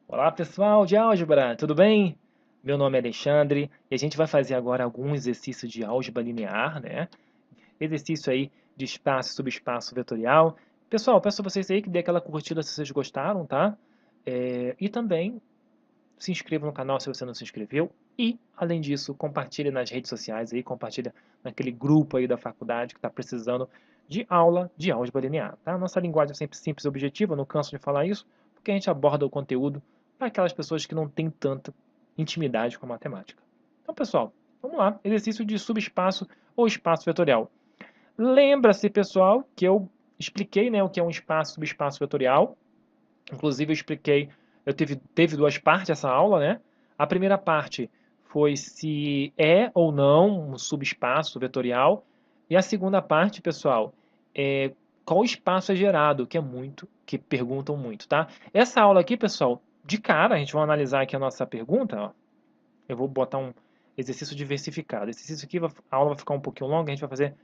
Olá pessoal de álgebra, tudo bem? Meu nome é Alexandre e a gente vai fazer agora algum exercício de álgebra linear, né? Exercício aí de espaço e subespaço vetorial. Pessoal, peço a vocês aí que dê aquela curtida se vocês gostaram, tá? E também se inscreva no canal se você não se inscreveu. E, além disso, compartilhe nas redes sociais aí, compartilha naquele grupo aí da faculdade que está precisando de aula de álgebra linear, tá? Nossa linguagem é sempre simples e objetiva, eu não canso de falar isso, porque a gente aborda o conteúdo para aquelas pessoas que não têm tanta intimidade com a matemática. Então, pessoal, vamos lá. Exercício de subespaço ou espaço vetorial. Lembra-se, pessoal, que eu expliquei, né, o que é um espaço subespaço vetorial. Inclusive, eu expliquei, teve duas partes essa aula, né? A primeira parte foi se é ou não um subespaço vetorial. E a segunda parte, pessoal, é qual espaço é gerado, que perguntam muito, tá? Essa aula aqui, pessoal, de cara, a gente vai analisar aqui a nossa pergunta, ó. Eu vou botar um exercício diversificado. Esse exercício aqui, a aula vai ficar um pouquinho longa, a gente vai fazer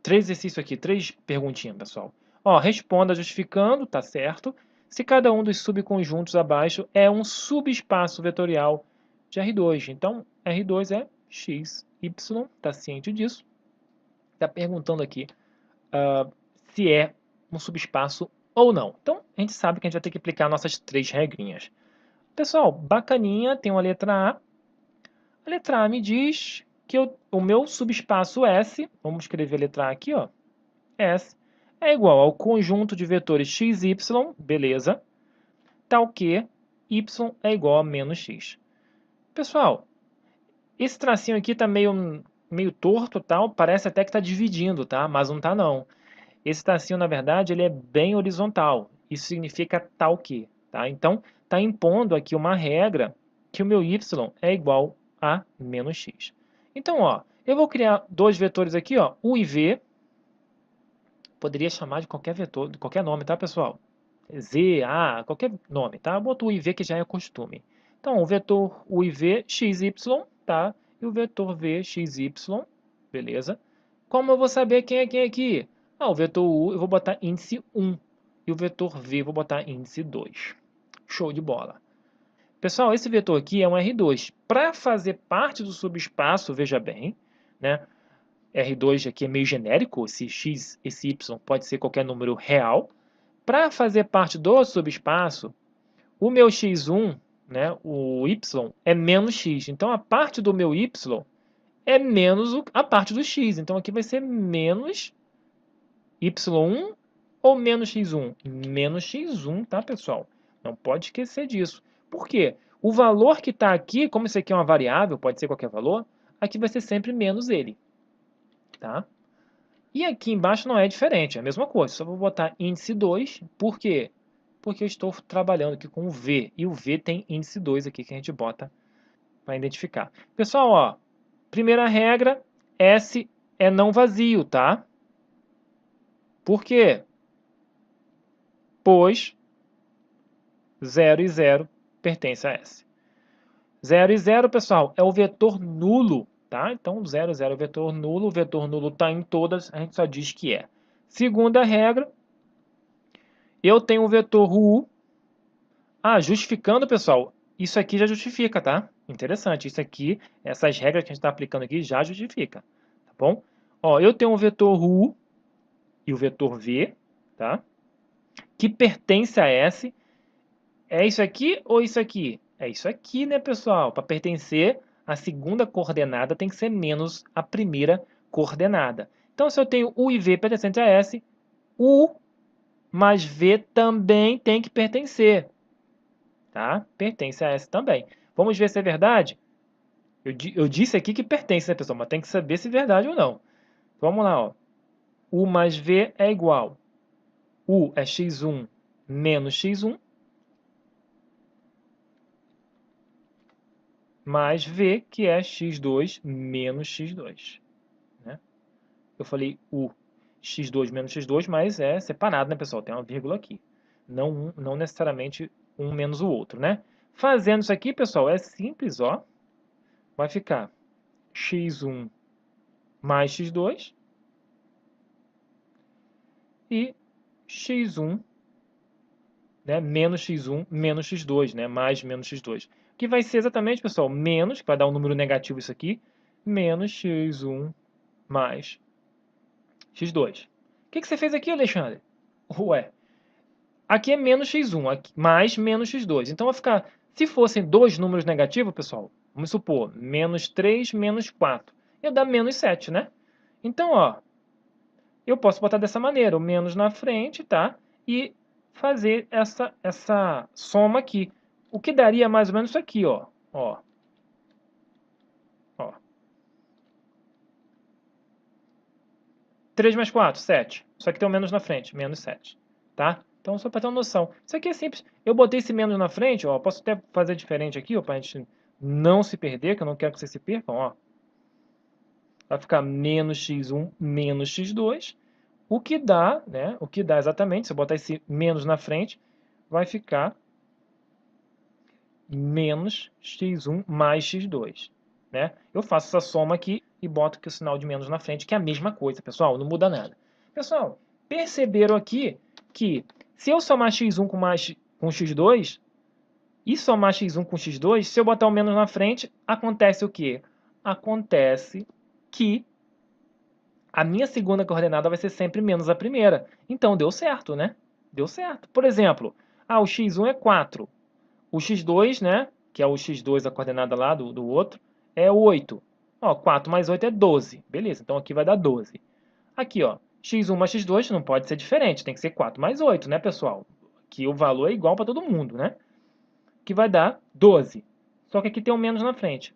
três exercícios aqui, três perguntinhas, pessoal. Ó, responda justificando, tá certo, se cada um dos subconjuntos abaixo é um subespaço vetorial de R2. Então, R2 é x, y, tá ciente disso. Tá perguntando aqui se é um subespaço ou não. Então, a gente sabe que a gente vai ter que aplicar nossas três regrinhas. Pessoal, bacaninha, tem uma letra A. A letra A me diz que o meu subespaço S, vamos escrever a letra A aqui, ó, S é igual ao conjunto de vetores x, y, beleza, tal que y é igual a menos x. Pessoal, esse tracinho aqui está meio torto, tal, parece até que está dividindo, tá? Mas não está não. Esse tracinho, na verdade, ele é bem horizontal. Isso significa tal que, tá? Então, está impondo aqui uma regra que o meu y é igual a menos x. Então, ó, eu vou criar dois vetores aqui, ó, u e v. Poderia chamar de qualquer vetor, de qualquer nome, tá, pessoal? Z, A, qualquer nome, tá? Boto o IV que já é costume. Então, o vetor U e V, x, y, tá? E o vetor V, x, y, beleza? Como eu vou saber quem é quem aqui? Ah, o vetor U eu vou botar índice 1 e o vetor V eu vou botar índice 2. Show de bola. Pessoal, esse vetor aqui é um R2. Para fazer parte do subespaço, veja bem, né? R2 aqui é meio genérico, esse x, esse y pode ser qualquer número real. Para fazer parte do subespaço, o meu x1, né, o y, é menos x. Então, a parte do meu y é menos a parte do x. Então, aqui vai ser menos y1 ou menos x1? Menos x1, tá, pessoal? Não pode esquecer disso. Por quê? O valor que está aqui, como isso aqui é uma variável, pode ser qualquer valor, aqui vai ser sempre menos ele, tá? E aqui embaixo não é diferente, é a mesma coisa. Só vou botar índice 2, por quê? Porque eu estou trabalhando aqui com o V, e o V tem índice 2 aqui que a gente bota para identificar. Pessoal, ó, primeira regra, S é não vazio, tá? Por quê? Pois 0 e 0 pertence a S. 0 e 0, pessoal, é o vetor nulo, tá? Então, 0 e 0 é o vetor nulo está em todas, a gente só diz que é. Segunda regra, eu tenho o vetor U. Ah, justificando, pessoal, isso aqui já justifica, tá? Interessante, isso aqui, essas regras que a gente está aplicando aqui já justifica, tá bom? Ó, eu tenho um vetor U e o vetor V, tá? Que pertence a S. É isso aqui ou isso aqui? É isso aqui, né, pessoal? Para pertencer, a segunda coordenada tem que ser menos a primeira coordenada. Então, se eu tenho U e V pertencente a S, U mais V também tem que pertencer, tá? Pertence a S também. Vamos ver se é verdade? Eu disse aqui que pertence, né, pessoal? Mas tem que saber se é verdade ou não. Vamos lá, ó. U mais V é igual. U é x1 menos x1, mais V, que é x2 menos x2. Né? Eu falei U, x2 menos x2, mas é separado, né, pessoal? Tem uma vírgula aqui. Não necessariamente um menos o outro, né? Fazendo isso aqui, pessoal, é simples, ó. Vai ficar x1 mais x2 e x1 né? Menos x1 menos x2, né? Mais menos x2. Que vai ser exatamente, pessoal, menos, que vai dar um número negativo isso aqui, menos x1 mais x2. O que você fez aqui, Alexandre? Ué, aqui é menos x1, aqui, mais menos x2. Então vai ficar, se fossem dois números negativos, pessoal, vamos supor, menos 3 menos 4, ia dar menos 7, né? Então, ó, eu posso botar dessa maneira, o menos na frente, tá? E fazer essa soma aqui. O que daria mais ou menos isso aqui, ó. Ó. 3 mais 4, 7. Só que tem um menos na frente, menos 7. Tá? Então, só para ter uma noção. Isso aqui é simples. Eu botei esse menos na frente, ó. Posso até fazer diferente aqui, ó, para a gente não se perder, que eu não quero que vocês se percam, ó. Vai ficar menos x1 menos x2. O que dá, né? O que dá exatamente, se eu botar esse menos na frente, vai ficar menos x1 mais x2, né? Eu faço essa soma aqui e boto aqui o sinal de menos na frente, que é a mesma coisa, pessoal, não muda nada. Pessoal, perceberam aqui que se eu somar x1 com x2 e somar x1 com x2, se eu botar o menos na frente, acontece o quê? Acontece que a minha segunda coordenada vai ser sempre menos a primeira. Então, deu certo, né? Deu certo. Por exemplo, o x1 é 4. O x2, né, que é o x2, a coordenada lá do outro, é 8. Ó, 4 mais 8 é 12. Beleza, então aqui vai dar 12. Aqui, ó, x1 mais x2 não pode ser diferente, tem que ser 4 mais 8, né, pessoal? Aqui o valor é igual para todo mundo, né? Que vai dar 12. Só que aqui tem um menos na frente.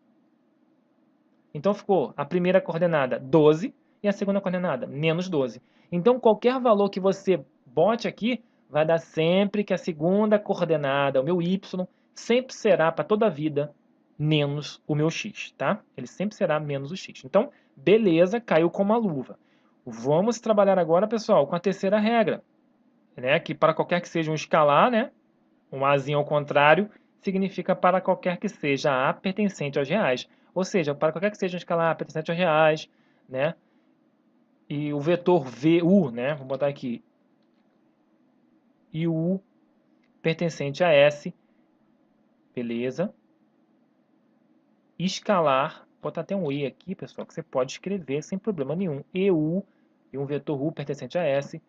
Então ficou a primeira coordenada 12 e a segunda coordenada menos 12. Então qualquer valor que você bote aqui vai dar sempre que a segunda coordenada, o meu y, sempre será para toda a vida menos o meu x, tá? Ele sempre será menos o x. Então, beleza, caiu como a luva. Vamos trabalhar agora, pessoal, com a terceira regra, né? Que para qualquer que seja um escalar, né? Um azinho ao contrário significa para qualquer que seja A pertencente aos reais. Ou seja, para qualquer que seja um escalar A pertencente aos reais, né? E o vetor VU, né? Vou botar aqui. E o U pertencente a S. Beleza. Escalar. Vou botar até um E aqui, pessoal, que você pode escrever sem problema nenhum. EU e um vetor U pertencente a S.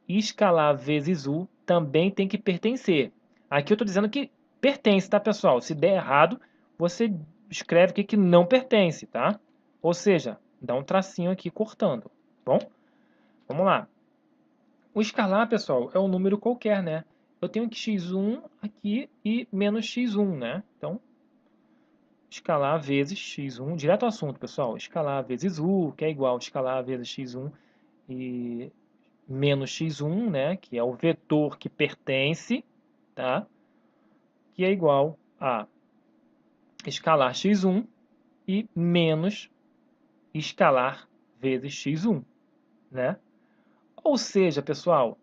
Escalar vezes U também tem que pertencer. Aqui eu estou dizendo que pertence, tá, pessoal? Se der errado, você escreve que não pertence, tá? Ou seja, dá um tracinho aqui cortando, bom? Vamos lá. O escalar, pessoal, é um número qualquer, né? Eu tenho que x1 aqui e menos x1, né? Então, escalar vezes x1, direto ao assunto, pessoal. Escalar vezes u, que é igual a escalar vezes x1 e menos x1, né, que é o vetor que pertence, tá, que é igual a escalar x1 e menos escalar vezes x1, né? Ou seja, pessoal,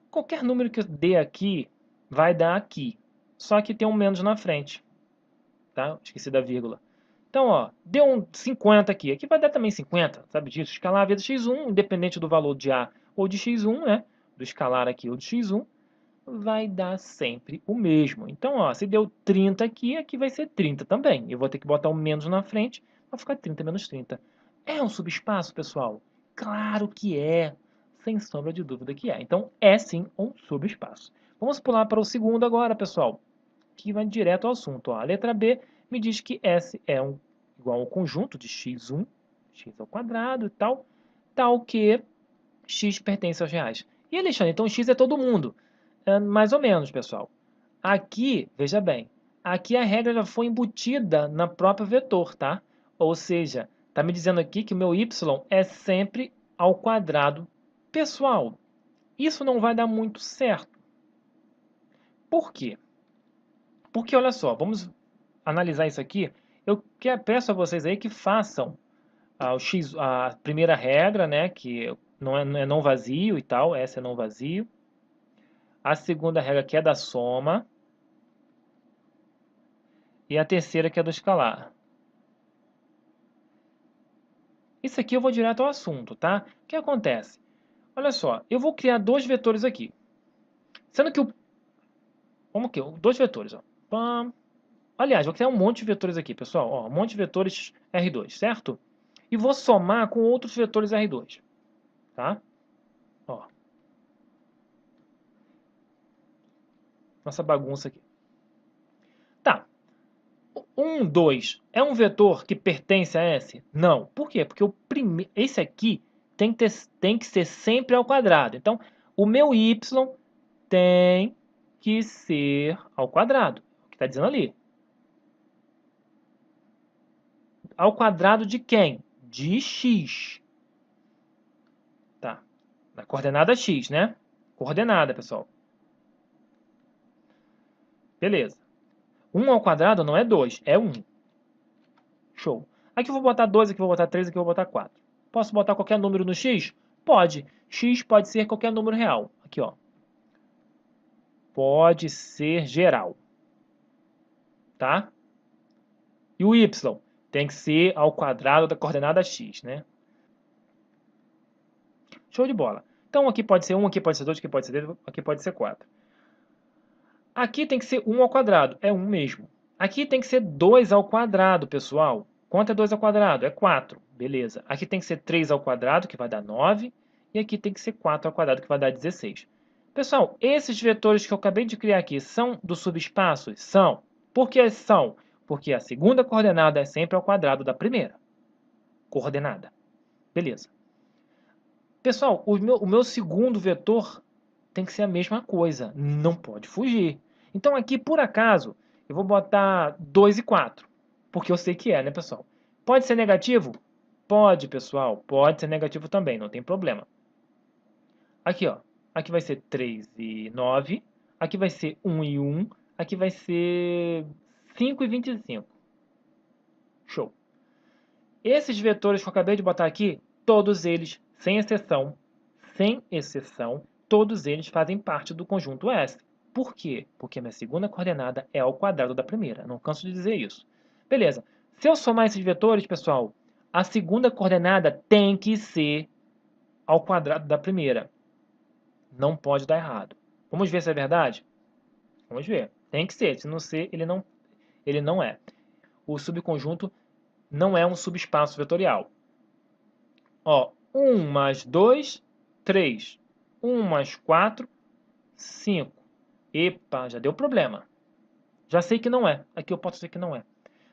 qualquer número que eu dê aqui vai dar aqui, só que tem um menos na frente, tá? Esqueci da vírgula. Então, ó, deu um 50 aqui, aqui vai dar também 50, sabe disso? Escalar vezes x1, independente do valor de A ou de x1, né? Do escalar aqui ou de x1, vai dar sempre o mesmo. Então, ó, se deu 30 aqui, aqui vai ser 30 também. Eu vou ter que botar o menos na frente, vai ficar 30 menos 30. É um subespaço, pessoal? Claro que é, sem sombra de dúvida que é. Então, é sim um subespaço. Vamos pular para o segundo agora, pessoal, que vai direto ao assunto. Ó. A letra B me diz que S é igual ao conjunto de x1, x ao quadrado e tal que x pertence aos reais. E, Alexandre, então x é todo mundo. Mais ou menos, pessoal. Aqui, veja bem, aqui a regra já foi embutida na própria vetor, tá? Ou seja, está me dizendo aqui que o meu y é sempre ao quadrado. Pessoal, isso não vai dar muito certo. Por quê? Porque, olha só, vamos analisar isso aqui. Eu peço a vocês aí que façam a primeira regra, né? Que não é não vazio e tal, essa é não vazio. A segunda regra que é da soma. E a terceira que é do escalar. Isso aqui eu vou direto ao assunto, tá? O que acontece? Olha só, eu vou criar dois vetores aqui. Sendo que Vamos aqui, dois vetores, ó. Pam. Aliás, vou criar um monte de vetores aqui, pessoal. Ó, um monte de vetores R2, certo? E vou somar com outros vetores R2, tá? Ó. Nossa bagunça aqui. Tá. 1, 2 é um vetor que pertence a S? Não. Por quê? Porque esse aqui tem que ser sempre ao quadrado. Então, o meu y tem que ser ao quadrado. O que está dizendo ali. Ao quadrado de quem? De x. Tá. Na coordenada x, né? Coordenada, pessoal. Beleza. 1 ao quadrado não é 2, é 1. Show. Aqui eu vou botar 2, aqui eu vou botar 3, aqui eu vou botar 4. Posso botar qualquer número no x? Pode. X pode ser qualquer número real. Aqui, ó. Pode ser geral. Tá? E o y tem que ser ao quadrado da coordenada x, né? Show de bola. Então aqui pode ser 1, aqui pode ser 2, aqui pode ser 3, aqui pode ser 4. Aqui tem que ser 1 ao quadrado. É 1 mesmo. Aqui tem que ser 2 ao quadrado, pessoal. Quanto é 2 ao quadrado? É 4. Beleza. Aqui tem que ser 3 ao quadrado, que vai dar 9. E aqui tem que ser 4 ao quadrado, que vai dar 16. Pessoal, esses vetores que eu acabei de criar aqui são do subespaço? São. Por que são? Porque a segunda coordenada é sempre ao quadrado da primeira coordenada. Beleza. Pessoal, o meu segundo vetor tem que ser a mesma coisa. Não pode fugir. Então aqui, por acaso, eu vou botar 2 e 4. Porque eu sei que é, né, pessoal? Pode ser negativo? Pode, pessoal. Pode ser negativo também, não tem problema. Aqui, ó. Aqui vai ser 3 e 9. Aqui vai ser 1 e 1. Aqui vai ser 5 e 25. Show. Esses vetores que eu acabei de botar aqui, todos eles, sem exceção, todos eles fazem parte do conjunto S. Por quê? Porque a minha segunda coordenada é ao quadrado da primeira. Não canso de dizer isso. Beleza. Se eu somar esses vetores, pessoal, a segunda coordenada tem que ser ao quadrado da primeira. Não pode dar errado. Vamos ver se é verdade? Vamos ver. Tem que ser. Se não ser, ele não é. O subconjunto não é um subespaço vetorial. Ó, 1 mais 2, 3. 1 mais 4, 5. Epa, já deu problema. Já sei que não é. Aqui eu posso dizer que não é.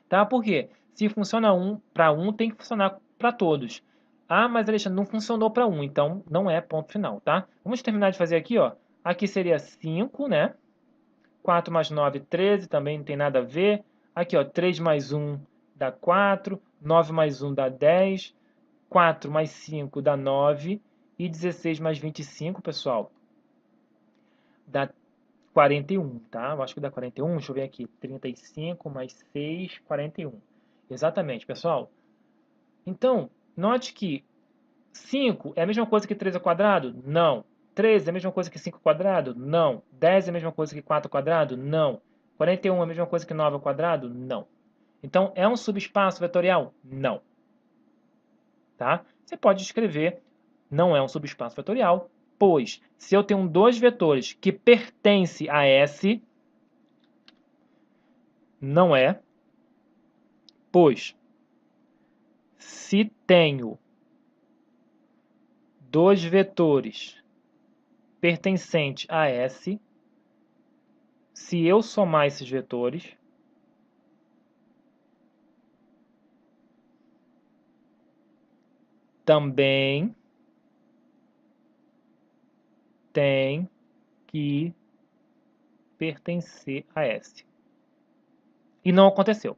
Tá? Por quê? Se funciona para um, tem que funcionar para todos. Ah, mas Alexandre, não funcionou para um, então não é ponto final, tá? Vamos terminar de fazer aqui, ó. Aqui seria 5, né? 4 mais 9, 13, também não tem nada a ver. Aqui, ó, 3 mais 1 dá 4, 9 mais 1 dá 10, 4 mais 5 dá 9 e 16 mais 25, pessoal, dá 41, tá? Eu acho que dá 41, deixa eu ver aqui, 35 mais 6, 41. Exatamente, pessoal. Então, note que 5 é a mesma coisa que 3 ao quadrado? Não. 13 é a mesma coisa que 5 ao quadrado? Não. 10 é a mesma coisa que 4 ao quadrado? Não. 41 é a mesma coisa que 9 ao quadrado? Não. Então, é um subespaço vetorial? Não. Tá? Você pode escrever, não é um subespaço vetorial, pois se eu tenho dois vetores que pertencem a S, não é, pois se tenho dois vetores pertencentes a S, se eu somar esses vetores, também tem que pertencer a S. E não aconteceu.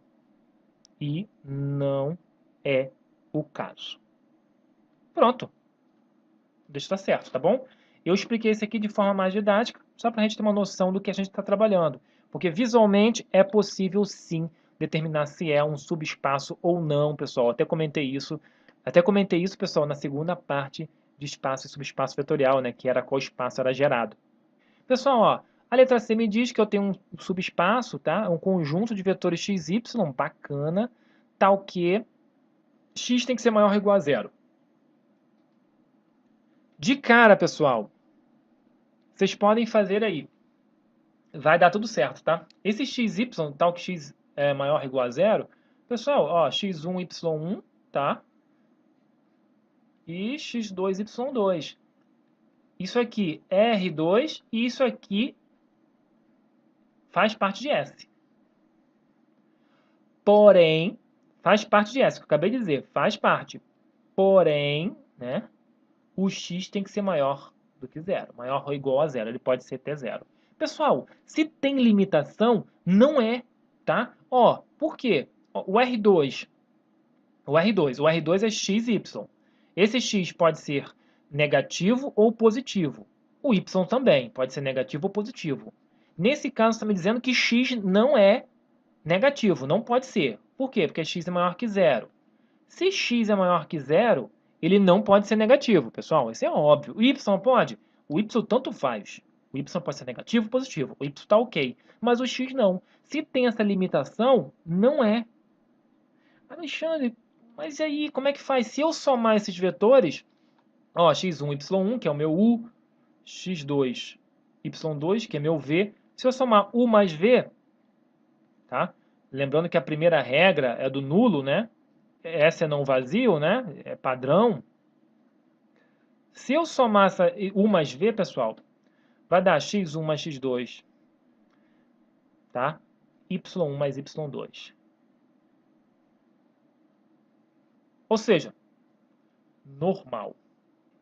E não é o caso. Pronto. Deixa estar certo, tá bom? Eu expliquei isso aqui de forma mais didática, só para a gente ter uma noção do que a gente está trabalhando. Porque visualmente é possível sim determinar se é um subespaço ou não, pessoal. Até comentei isso, pessoal, na segunda parte de espaço e subespaço vetorial, né? Que era qual espaço era gerado. Pessoal, ó, a letra C me diz que eu tenho um subespaço, tá? Um conjunto de vetores x, y, bacana, tal que x tem que ser maior ou igual a zero. De cara, pessoal, vocês podem fazer aí vai dar tudo certo, tá? Esse xy, tal que x é maior ou igual a zero, pessoal, ó, x1, y1, tá? E x2, y2. Isso aqui é R2 e isso aqui faz parte de S. Porém, faz parte de S, que eu acabei de dizer, faz parte. Porém, né, o x tem que ser maior do que zero, maior ou igual a zero, ele pode ser até zero. Pessoal, se tem limitação, não é, tá? Ó, por quê? Ó, o R2 é xy. Esse x pode ser negativo ou positivo. O y também pode ser negativo ou positivo. Nesse caso, está me dizendo que x não é negativo, não pode ser. Por quê? Porque x é maior que zero. Se x é maior que zero, ele não pode ser negativo, pessoal. Isso é óbvio. O y pode? O y tanto faz. O y pode ser negativo ou positivo. O y está ok. Mas o x não. Se tem essa limitação, não é. Alexandre, mas e aí, como é que faz? Se eu somar esses vetores, ó, x1, y1, que é o meu u, x2, y2, que é meu v. Se eu somar u mais v, tá? Lembrando que a primeira regra é do nulo, né? Essa é não vazio, né? É padrão. Se eu somar essa u mais v, pessoal, vai dar x1 mais x2, tá? y1 mais y2. Ou seja, normal.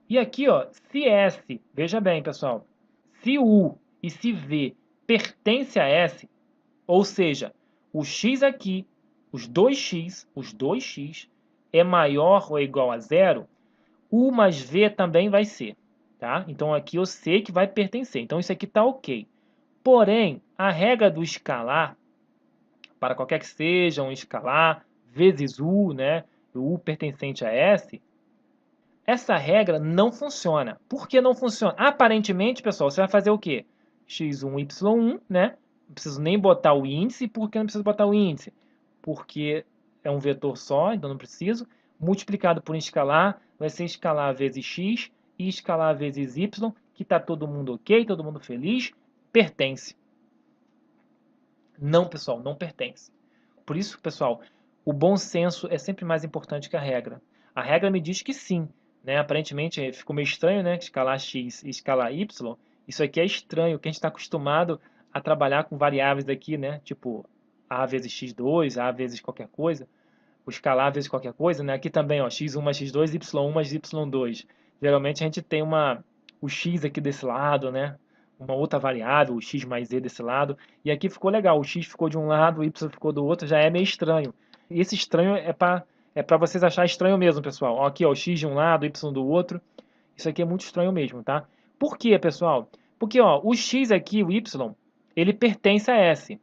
E aqui, ó, se S, veja bem, pessoal, se U e se V pertence a S, ou seja, o x aqui, os 2x é maior ou igual a zero, U mais V também vai ser, tá? Então aqui eu sei que vai pertencer, então isso aqui está ok. Porém, a regra do escalar, para qualquer que seja um escalar, vezes U, né, o U pertencente a S, essa regra não funciona. Por que não funciona? Aparentemente, pessoal, você vai fazer o quê? x1, y1, né? Não preciso nem botar o índice. Por que não preciso botar o índice? Porque é um vetor só, então não preciso. Multiplicado por um escalar, vai ser escalar vezes x e escalar vezes y, que está todo mundo ok, todo mundo feliz, pertence. Não, pessoal, não pertence. Por isso, pessoal, o bom senso é sempre mais importante que a regra. A regra me diz que sim, né? Aparentemente ficou meio estranho, né? Escalar x e escalar y. Isso aqui é estranho, que a gente está acostumado a trabalhar com variáveis aqui, né? Tipo a vezes x2, a vezes qualquer coisa, o escalar vezes qualquer coisa, né? Aqui também, ó, x1 mais x2, y1 mais y2. Geralmente a gente tem o x aqui desse lado, né? Uma outra variável, o x mais z desse lado. E aqui ficou legal, o x ficou de um lado, o y ficou do outro, já é meio estranho. E esse estranho é para vocês acharem estranho mesmo, pessoal. Ó, aqui, ó, o x de um lado, o y do outro. Isso aqui é muito estranho mesmo, tá? Por quê, pessoal? Porque ó, o x aqui, o y, ele pertence a S.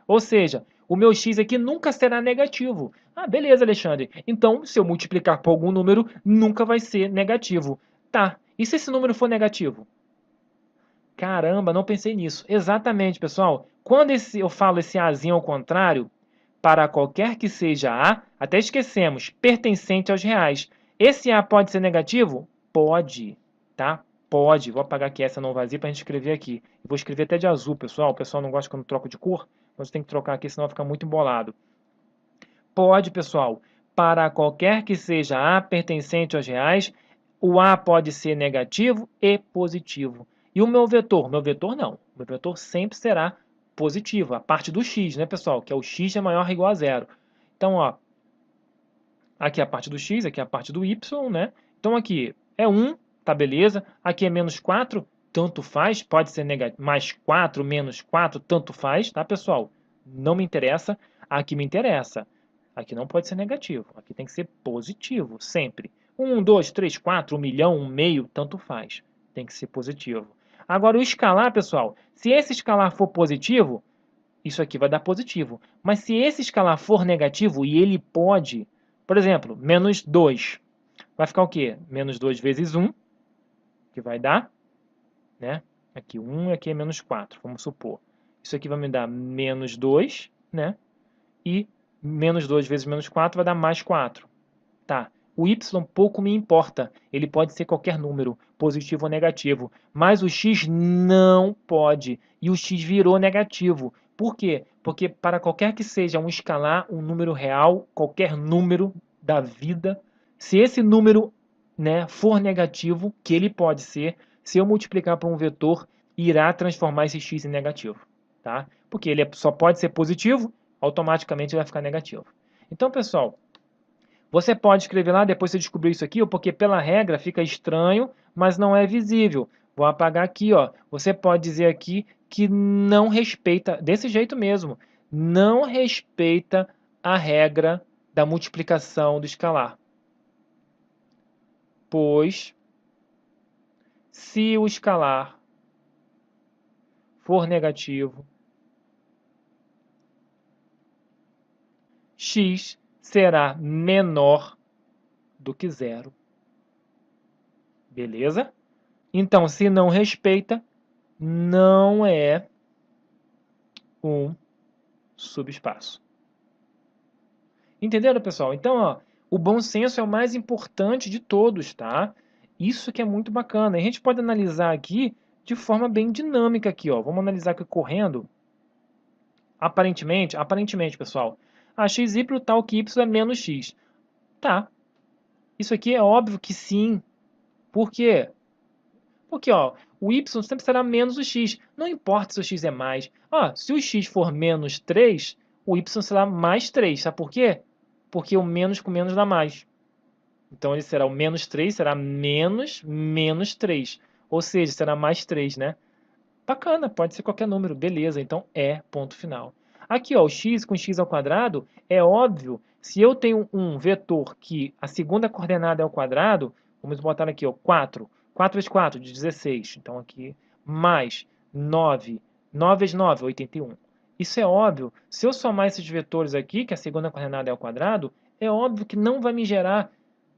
Ou seja, o meu x aqui nunca será negativo. Ah, beleza, Alexandre. Então, se eu multiplicar por algum número, nunca vai ser negativo. Tá. E se esse número for negativo? Caramba, não pensei nisso. Exatamente, pessoal. Quando eu falo esse azinho ao contrário, para qualquer que seja A, até esquecemos, pertencente aos reais. Esse A pode ser negativo? Pode, tá? Pode. Vou apagar aqui essa não vazia para a gente escrever aqui. Vou escrever até de azul, pessoal. O pessoal não gosta quando troco de cor, mas tem que trocar aqui, senão fica muito embolado. Pode, pessoal. Para qualquer que seja A pertencente aos reais, o A pode ser negativo e positivo. E o meu vetor? Meu vetor não. O meu vetor sempre será positivo. A parte do x, né, pessoal? Que é o x é maior ou igual a zero. Então, ó, aqui é a parte do x, aqui é a parte do y, né? Então, aqui é 1, tá beleza. Aqui é menos 4, tanto faz. Pode ser mais 4, menos 4, tanto faz, tá, pessoal? Não me interessa. Aqui me interessa. Aqui não pode ser negativo. Aqui tem que ser positivo, sempre. 1, 2, 3, 4, 1 milhão, 1 meio, tanto faz. Tem que ser positivo. Agora, o escalar, pessoal, se esse escalar for positivo, isso aqui vai dar positivo. Mas se esse escalar for negativo, e ele pode, por exemplo, menos 2, vai ficar o quê? Menos 2 vezes 1, que vai dar, né? Aqui 1 e aqui é menos 4, vamos supor. Isso aqui vai me dar menos 2, né? E menos 2 vezes menos 4 vai dar mais 4. Tá. O y pouco me importa, ele pode ser qualquer número, positivo ou negativo, mas o x não pode, e o x virou negativo. Por quê? Porque para qualquer que seja um escalar, um número real, qualquer número da vida, se esse número, né, for negativo, que ele pode ser, se eu multiplicar por um vetor, irá transformar esse x em negativo, tá? Porque ele só pode ser positivo, automaticamente ele vai ficar negativo. Então, pessoal, você pode escrever lá, depois você descobriu isso aqui, porque pela regra fica estranho, mas não é visível. Vou apagar aqui, ó. Você pode dizer aqui que não respeita, desse jeito mesmo, não respeita a regra da multiplicação do escalar. Pois, se o escalar for negativo, x será menor do que zero. Beleza? Então, se não respeita, não é um subespaço. Entenderam, pessoal? Então, ó, o bom senso é o mais importante de todos, tá? Isso que é muito bacana. A gente pode analisar aqui de forma bem dinâmica aqui, ó. Vamos analisar aqui correndo. Aparentemente, pessoal, a xy tal que y é menos x. Tá. Isso aqui é óbvio que sim. Por quê? Porque, ó, o y sempre será menos o x. Não importa se o x é mais. Ó, se o x for menos 3, o y será mais 3. Sabe por quê? Porque o menos com menos dá mais. Então, ele será o menos 3, será menos 3. Ou seja, será mais 3, né? Bacana, pode ser qualquer número. Beleza, então é ponto final. Aqui, ó, o x com x ao quadrado, é óbvio, se eu tenho um vetor que a segunda coordenada é ao quadrado, vamos botar aqui, ó, 4. 4 vezes 4, de 16. Então, aqui, mais 9. 9 vezes 9, 81. Isso é óbvio. Se eu somar esses vetores aqui, que a segunda coordenada é ao quadrado, é óbvio que não vai me gerar,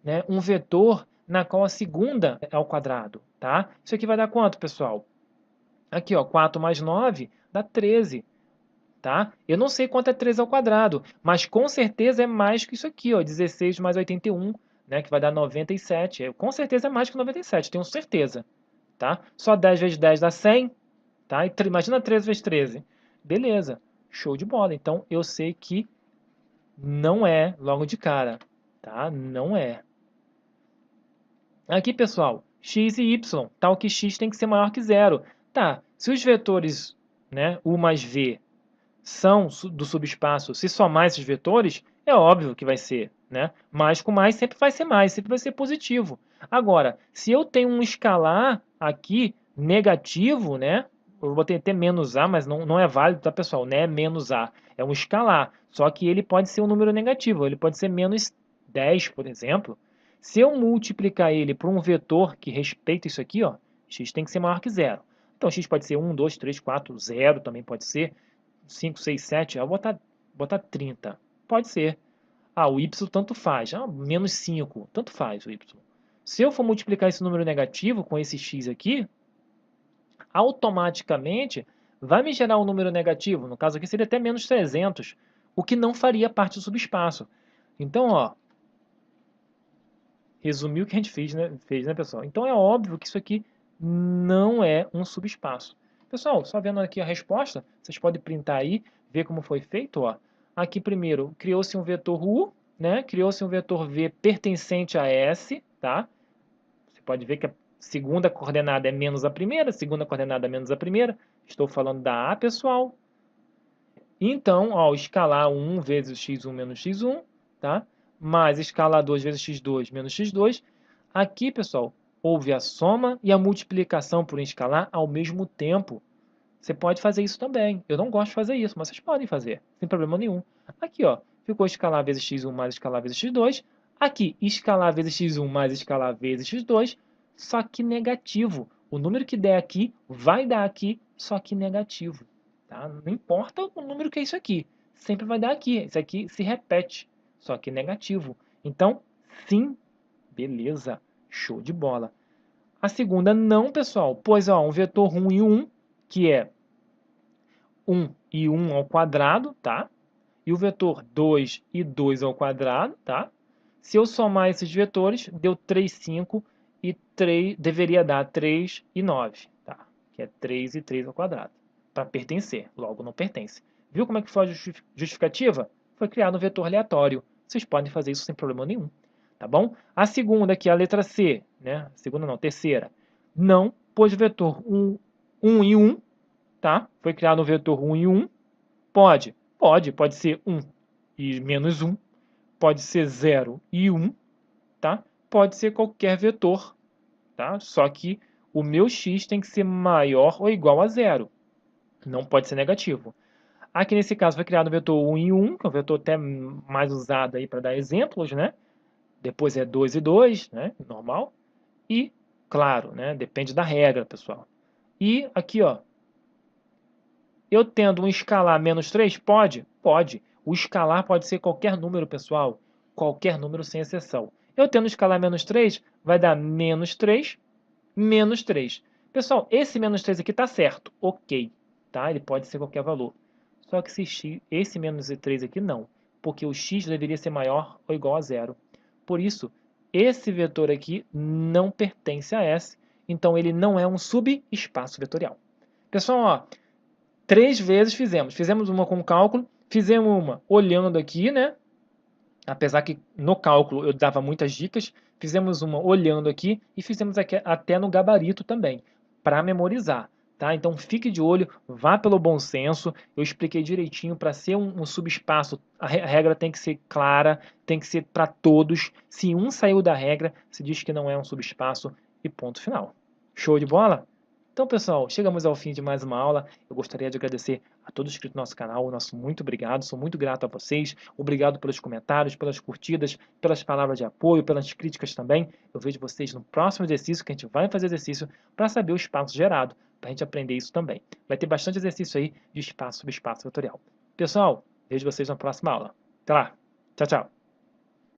né, um vetor na qual a segunda é ao quadrado, tá? Isso aqui vai dar quanto, pessoal? Aqui, ó, 4 mais 9 dá 13, tá? Eu não sei quanto é 13 ao quadrado, mas com certeza é mais que isso aqui, ó, 16 mais 81, né, que vai dar 97. Com certeza é mais que 97, tenho certeza, tá? Só 10 vezes 10 dá 100, tá? E imagina 13 vezes 13. Beleza, show de bola. Então, eu sei que não é logo de cara, tá? Não é. Aqui, pessoal, x e y, tal que x tem que ser maior que zero. Tá, se os vetores, né, u mais v, são do subespaço, se somar esses vetores, é óbvio que vai ser, né? Mais com mais sempre vai ser mais, sempre vai ser positivo. Agora, se eu tenho um escalar aqui negativo, né? Eu botei até menos a, mas não é válido, tá, pessoal? Não é menos a, é um escalar. Só que ele pode ser um número negativo, ele pode ser menos 10, por exemplo. Se eu multiplicar ele por um vetor que respeita isso aqui, ó, x tem que ser maior que zero. Então, x pode ser 1, 2, 3, 4, 0 também pode ser. 5, 6, 7, eu vou botar 30. Pode ser. Ah, o y tanto faz. Ah, menos 5, tanto faz o y. Se eu for multiplicar esse número negativo com esse x aqui, automaticamente vai me gerar um número negativo. No caso aqui seria até menos 300, o que não faria parte do subespaço. Então, ó, resumiu o que a gente fez, né, pessoal? Então é óbvio que isso aqui não é um subespaço. Pessoal, só vendo aqui a resposta, vocês podem printar aí, ver como foi feito, ó. Aqui primeiro, criou-se um vetor U, né? Criou-se um vetor V pertencente a S, tá? Você pode ver que a segunda coordenada é menos a primeira, a segunda coordenada é menos a primeira. Estou falando da A, pessoal. Então, ó, escalar 1 vezes x1 menos x1, tá? Mais escalar 2 vezes x2 menos x2. Aqui, pessoal, houve a soma e a multiplicação por um escalar ao mesmo tempo. Você pode fazer isso também. Eu não gosto de fazer isso, mas vocês podem fazer, sem problema nenhum. Aqui, ó, ficou escalar vezes x1 mais escalar vezes x2. Aqui, escalar vezes x1 mais escalar vezes x2, só que negativo. O número que der aqui vai dar aqui, só que negativo. Tá? Não importa o número que é isso aqui, sempre vai dar aqui. Isso aqui se repete, só que negativo. Então, sim, beleza, show de bola. A segunda não, pessoal, pois ó, um vetor 1 e 1, que é 1 e 1 ao quadrado, tá? E o vetor 2 e 2 ao quadrado, tá? Se eu somar esses vetores, deu 3, 5 e 3, deveria dar 3 e 9, tá? Que é 3 e 3 ao quadrado, para pertencer, logo não pertence. Viu como é que foi a justificativa? Foi criado um vetor aleatório. Vocês podem fazer isso sem problema nenhum, tá bom? A segunda aqui, a letra C, né? Segunda não, terceira. Não, pois o vetor 1 e 1, tá? Foi criado um vetor 1 e 1. Pode ser 1 e menos 1, pode ser 0 e 1, tá? Pode ser qualquer vetor, tá? Só que o meu x tem que ser maior ou igual a 0, não pode ser negativo. Aqui nesse caso foi criado o vetor 1 e 1, que é o vetor até mais usado aí para dar exemplos, né? Depois é 2 e 2, né? Normal. E, claro, né? Depende da regra, pessoal. E aqui, ó, eu tendo um escalar menos 3, pode? Pode. O escalar pode ser qualquer número, pessoal. Qualquer número sem exceção. Eu tendo um escalar menos 3, vai dar menos 3, menos 3. Pessoal, esse menos 3 aqui está certo. Ok. Tá? Ele pode ser qualquer valor. Só que esse menos 3 aqui não. Porque o x deveria ser maior ou igual a 0. Por isso, esse vetor aqui não pertence a S. Então, ele não é um subespaço vetorial. Pessoal, ó, 3 vezes fizemos uma com cálculo, fizemos uma olhando aqui, né? Apesar que no cálculo eu dava muitas dicas, fizemos uma olhando aqui e fizemos aqui, até no gabarito também, para memorizar, tá? Então fique de olho, vá pelo bom senso, eu expliquei direitinho, para ser um subespaço, a regra tem que ser clara, tem que ser para todos, se um saiu da regra, se diz que não é um subespaço e ponto final. Show de bola? Então, pessoal, chegamos ao fim de mais uma aula. Eu gostaria de agradecer a todos inscritos no nosso canal. Nosso muito obrigado, sou muito grato a vocês. Obrigado pelos comentários, pelas curtidas, pelas palavras de apoio, pelas críticas também. Eu vejo vocês no próximo exercício, que a gente vai fazer exercício para saber o espaço gerado, para a gente aprender isso também. Vai ter bastante exercício aí de espaço sobre espaço vetorial. Pessoal, vejo vocês na próxima aula. Até lá. Tchau, tchau.